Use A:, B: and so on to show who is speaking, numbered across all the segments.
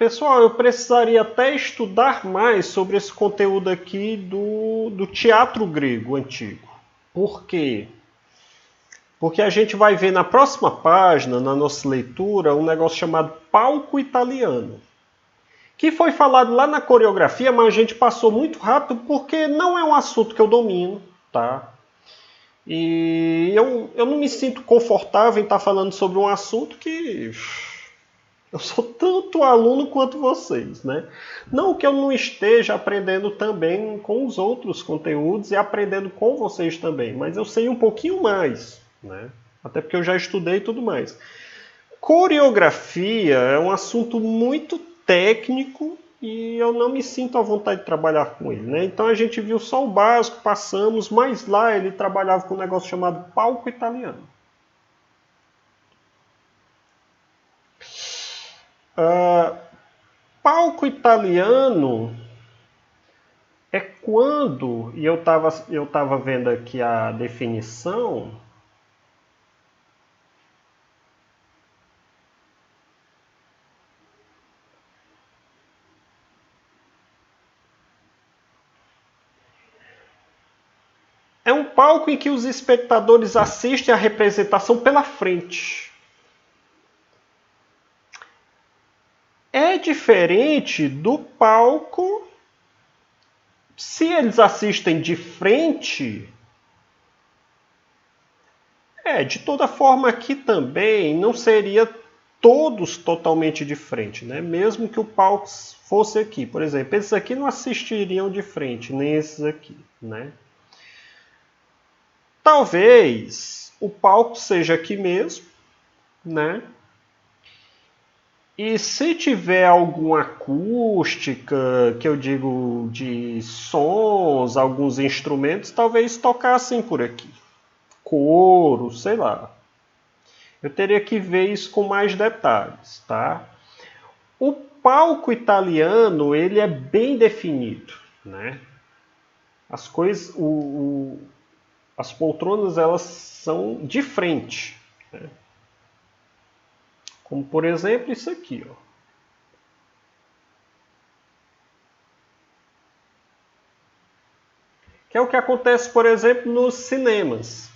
A: Pessoal, eu precisaria até estudar mais sobre esse conteúdo aqui do teatro grego antigo. Por quê? Porque a gente vai ver na próxima página, na nossa leitura, um negócio chamado palco italiano. Que foi falado lá na coreografia, mas a gente passou muito rápido porque não é um assunto que eu domino, tá? E eu não me sinto confortável em estar falando sobre um assunto que eu sou tanto aluno quanto vocês, né? Não que eu não esteja aprendendo também com os outros conteúdos e aprendendo com vocês também, mas eu sei um pouquinho mais, né? Até porque eu já estudei e tudo mais. Coreografia é um assunto muito técnico e eu não me sinto à vontade de trabalhar com ele, né? Então a gente viu só o básico, passamos, mas lá ele trabalhava com um negócio chamado palco italiano. Palco italiano é quando, e eu tava vendo aqui a definição, é um palco em que os espectadores assistem a representação pela frente. É diferente do palco. Se eles assistem de frente, de toda forma aqui também não seria todos totalmente de frente, né? Mesmo que o palco fosse aqui. Por exemplo, esses aqui não assistiriam de frente, nem esses aqui, né? Talvez o palco seja aqui mesmo, né? E se tiver alguma acústica, que eu digo de sons, alguns instrumentos, talvez tocassem por aqui. Coro, sei lá. Eu teria que ver isso com mais detalhes, tá? O palco italiano, ele é bem definido, né? As coisas, as poltronas, elas são de frente, né? Como, por exemplo, isso aqui, ó. Que é o que acontece, por exemplo, nos cinemas.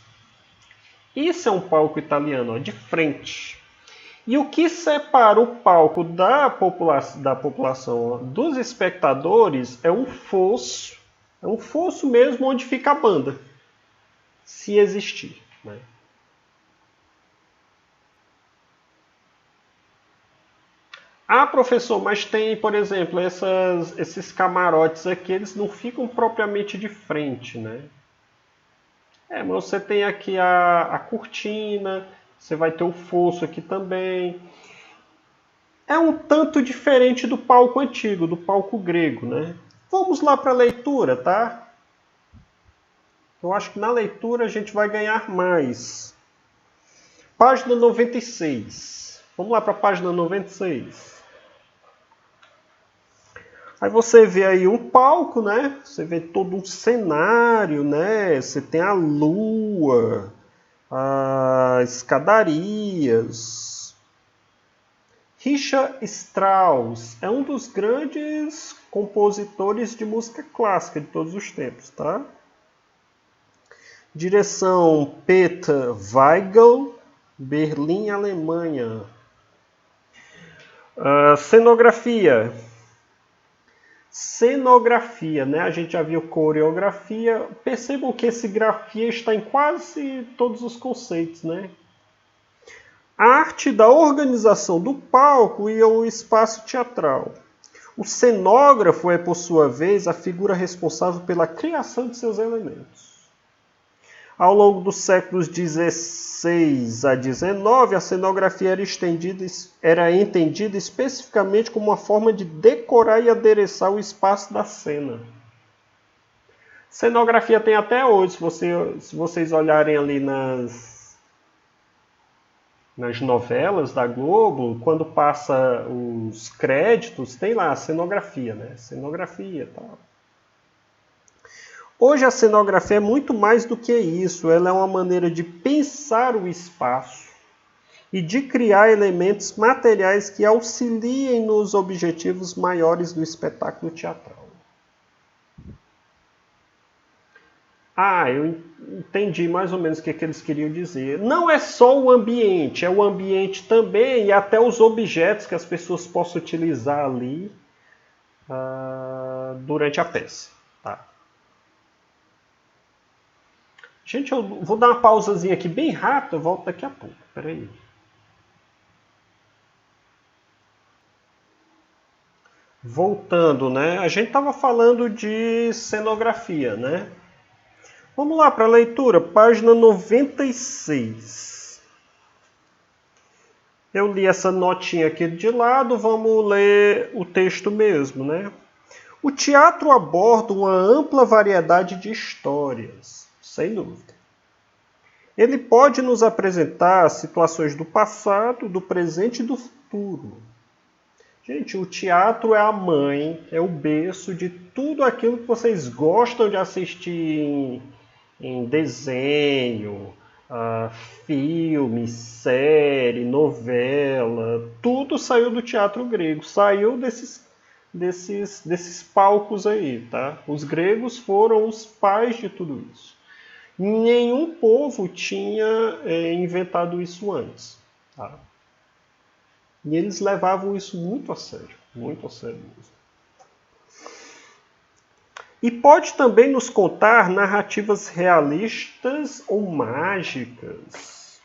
A: Isso é um palco italiano, ó, de frente. E o que separa o palco da população, ó, dos espectadores, é um fosso mesmo onde fica a banda, se existir, né? Ah, professor, mas tem, por exemplo, esses camarotes aqui, eles não ficam propriamente de frente, né? Mas você tem aqui a cortina, você vai ter o fosso aqui também. É um tanto diferente do palco antigo, do palco grego, né? Vamos lá para a leitura, tá? Eu acho que na leitura a gente vai ganhar mais. Página 96. Vamos lá para a página 96. Aí você vê aí um palco, né? Você vê todo um cenário, né? Você tem a lua, as escadarias. Richard Strauss é um dos grandes compositores de música clássica de todos os tempos, tá? Direção Peter Weigel, Berlim, Alemanha. Cenografia. Cenografia, né? A gente já viu coreografia. Percebam que esse grafia está em quase todos os conceitos, né? A arte da organização do palco e o espaço teatral. O cenógrafo é, por sua vez, a figura responsável pela criação de seus elementos. Ao longo dos séculos XVI a XIX, a cenografia era entendida especificamente como uma forma de decorar e adereçar o espaço da cena. Cenografia tem até hoje, se vocês olharem ali nas novelas da Globo, quando passa os créditos, tem lá a cenografia, né? Cenografia e tal. Hoje a cenografia é muito mais do que isso, ela é uma maneira de pensar o espaço e de criar elementos materiais que auxiliem nos objetivos maiores do espetáculo teatral. Ah, eu entendi mais ou menos o que eles queriam dizer. Não é só o ambiente, é o ambiente também e até os objetos que as pessoas possam utilizar ali durante a peça. Tá? Gente, eu vou dar uma pausazinha aqui bem rápida, eu volto daqui a pouco. Peraí. Voltando, né? A gente estava falando de cenografia, né? Vamos lá para a leitura, página 96. Eu li essa notinha aqui de lado, vamos ler o texto mesmo, né? O teatro aborda uma ampla variedade de histórias, sem dúvida. Ele pode nos apresentar situações do passado, do presente e do futuro. Gente, o teatro é a mãe, é o berço de tudo aquilo que vocês gostam de assistir em desenho, filme, série, novela, tudo saiu do teatro grego, saiu desses palcos aí, tá? Os gregos foram os pais de tudo isso. Nenhum povo tinha inventado isso antes, tá? E eles levavam isso muito a sério mesmo. E pode também nos contar narrativas realistas ou mágicas,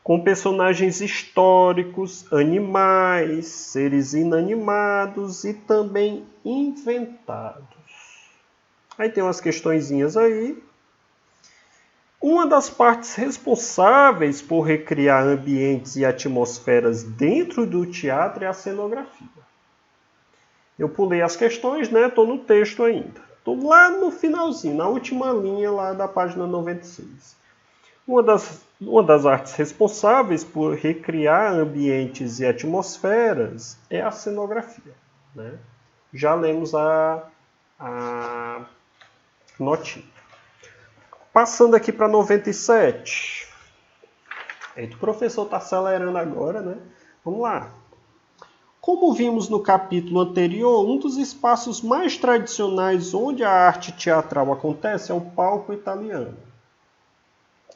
A: com personagens históricos, animais, seres inanimados e também inventados. Aí tem umas questõezinhas aí. Uma das partes responsáveis por recriar ambientes e atmosferas dentro do teatro é a cenografia. Eu pulei as questões, né? Estou no texto ainda. Estou lá no finalzinho, na última linha lá da página 96. Uma das artes responsáveis por recriar ambientes e atmosferas é a cenografia, né? Já lemos a notinha. Passando aqui para 97. Eita, o professor está acelerando agora, né? Vamos lá. Como vimos no capítulo anterior, um dos espaços mais tradicionais onde a arte teatral acontece é o palco italiano.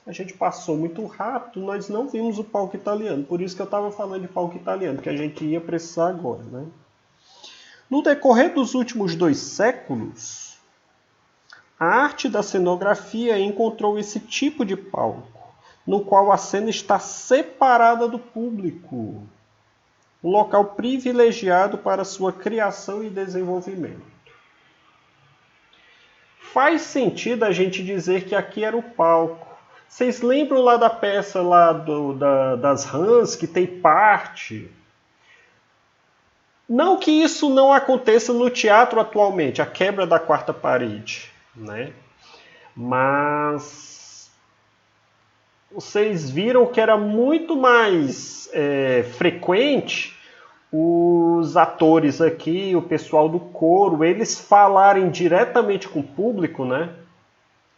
A: A gente passou muito rápido, nós não vimos o palco italiano, por isso que eu estava falando de palco italiano, que a gente ia precisar agora, né? No decorrer dos últimos 2 séculos, a arte da cenografia encontrou esse tipo de palco, no qual a cena está separada do público. Um local privilegiado para sua criação e desenvolvimento. Faz sentido a gente dizer que aqui era o palco. Vocês lembram lá da peça lá das Rãs, que tem parte? Não que isso não aconteça no teatro atualmente, a quebra da quarta parede, né? Mas vocês viram que era muito mais frequente os atores aqui, o pessoal do coro, eles falarem diretamente com o público, né?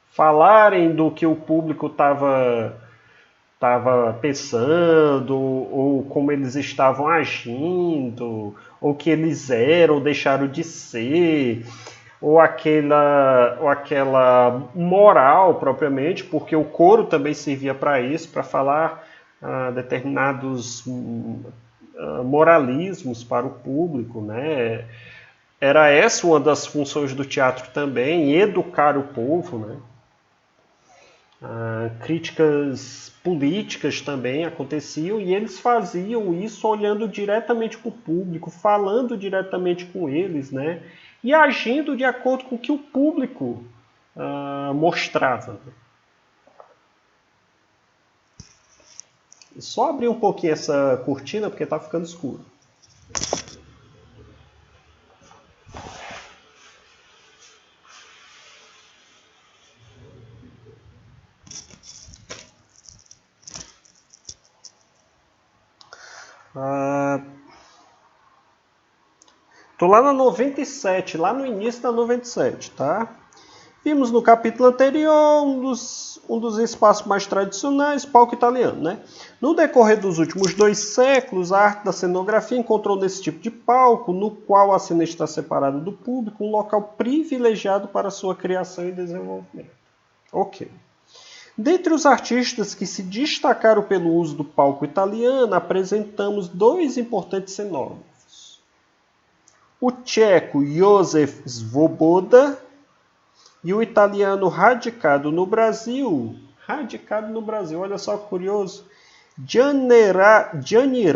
A: Falarem do que o público estava pensando, ou como eles estavam agindo, ou que eles eram, ou deixaram de ser, ou aquela moral propriamente, porque o coro também servia para isso, para falar determinados moralismos para o público, né? Era essa uma das funções do teatro também, educar o povo, né? Críticas políticas também aconteciam e eles faziam isso olhando diretamente para o público, falando diretamente com eles, né? E agindo de acordo com o que o público mostrava. Só abrir um pouquinho essa cortina porque está ficando escuro. Tô lá na 97, lá no início da 97, tá? Vimos no capítulo anterior um dos espaços mais tradicionais, palco italiano, né? No decorrer dos últimos 2 séculos, a arte da cenografia encontrou nesse tipo de palco, no qual a cena está separada do público, um local privilegiado para sua criação e desenvolvimento. Ok. Dentre os artistas que se destacaram pelo uso do palco italiano, apresentamos 2 importantes cenógrafos. O tcheco Józef Svoboda e o italiano radicado no Brasil, olha só que curioso, Gianni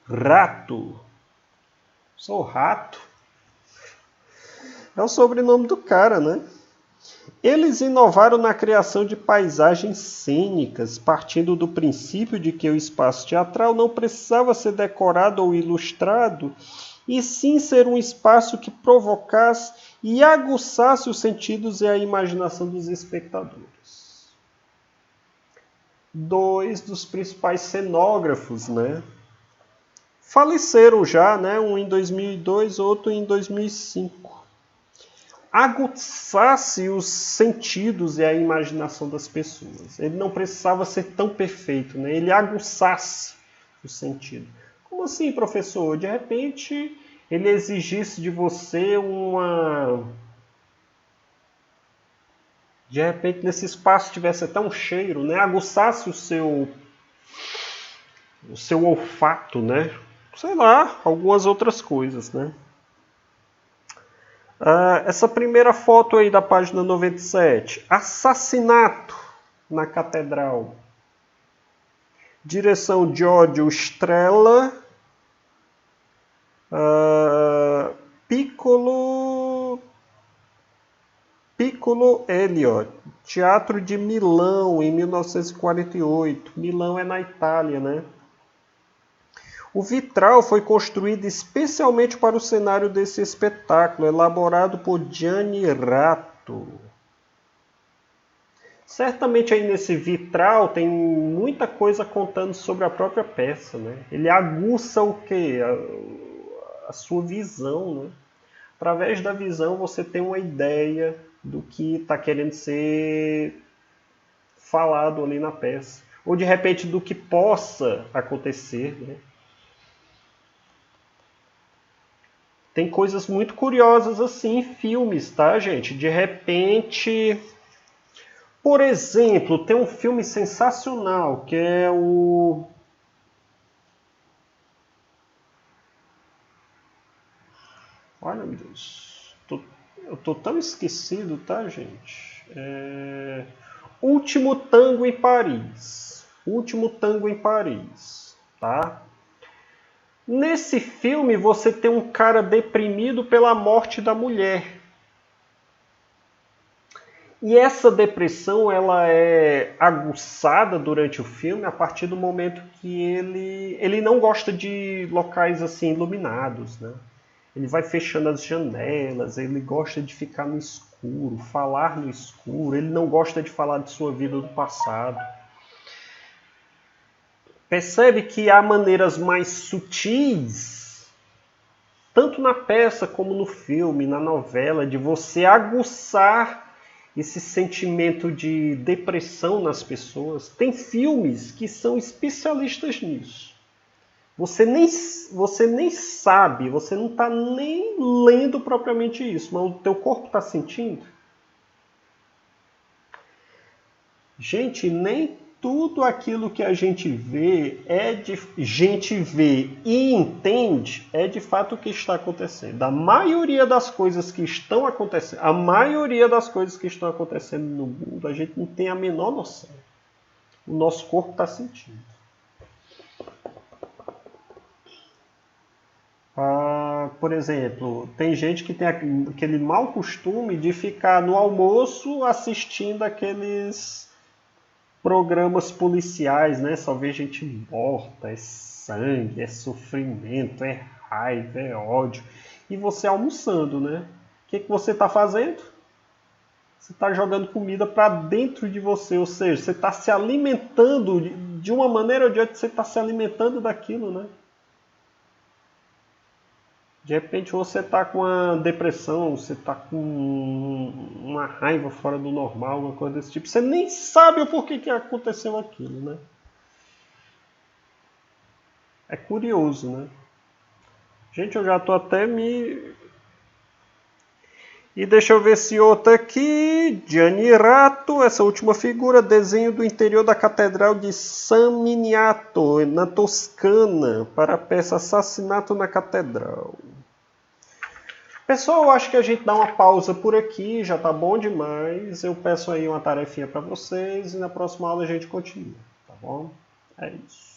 A: Ratto, sou rato, é o sobrenome do cara, né? Eles inovaram na criação de paisagens cênicas, partindo do princípio de que o espaço teatral não precisava ser decorado ou ilustrado, e sim ser um espaço que provocasse e aguçasse os sentidos e a imaginação dos espectadores. 2 dos principais cenógrafos, né? Faleceram já, né? Um em 2002, outro em 2005. Aguçasse os sentidos e a imaginação das pessoas. Ele não precisava ser tão perfeito, né? Ele aguçasse o sentido. Como assim, professor? De repente, ele exigisse de você De repente, nesse espaço tivesse até um cheiro, né? Aguçasse o seu olfato, né? Sei lá, algumas outras coisas, né? Essa primeira foto aí da página 97. Assassinato na Catedral. Direção Giorgio Strehla. Piccolo Elliott. Teatro de Milão, em 1948. Milão é na Itália, né? O vitral foi construído especialmente para o cenário desse espetáculo, elaborado por Gianni Ratto. Certamente aí nesse vitral tem muita coisa contando sobre a própria peça, né? Ele aguça o quê? A sua visão, né? Através da visão você tem uma ideia do que está querendo ser falado ali na peça. Ou de repente do que possa acontecer, né? Tem coisas muito curiosas assim em filmes, tá, gente? De repente, por exemplo, tem um filme sensacional que é o... Olha, meu Deus. Eu tô tão esquecido, tá, gente? Último Tango em Paris. Último Tango em Paris, tá? Nesse filme você tem um cara deprimido pela morte da mulher. E essa depressão ela é aguçada durante o filme a partir do momento que ele não gosta de locais assim iluminados, né? Ele vai fechando as janelas, ele gosta de ficar no escuro, falar no escuro, ele não gosta de falar de sua vida do passado. Percebe que há maneiras mais sutis, tanto na peça como no filme, na novela, de você aguçar esse sentimento de depressão nas pessoas. Tem filmes que são especialistas nisso. Você nem sabe, você não está nem lendo propriamente isso, mas o teu corpo está sentindo. Gente, nem tudo aquilo que a gente vê e entende é de fato o que está acontecendo. A maioria das coisas que estão acontecendo no mundo, a gente não tem a menor noção. O nosso corpo está sentindo. Por exemplo, tem gente que tem aquele mau costume de ficar no almoço assistindo aqueles programas policiais, né? Só vê gente morta, é sangue, é sofrimento, é raiva, é ódio. E você almoçando, né? O que você está fazendo? Você está jogando comida para dentro de você, ou seja, você está se alimentando, de uma maneira ou de outra, você está se alimentando daquilo, né? De repente você está com uma depressão, você está com uma raiva fora do normal, uma coisa desse tipo. Você nem sabe o porquê que aconteceu aquilo, né? É curioso, né? Gente, eu já estou até me... E deixa eu ver se outra aqui. Gianni Rato, essa última figura, desenho do interior da Catedral de San Miniato, na Toscana, para a peça Assassinato na Catedral. Pessoal, eu acho que a gente dá uma pausa por aqui, já tá bom demais. Eu peço aí uma tarefinha para vocês e na próxima aula a gente continua, tá bom? É isso.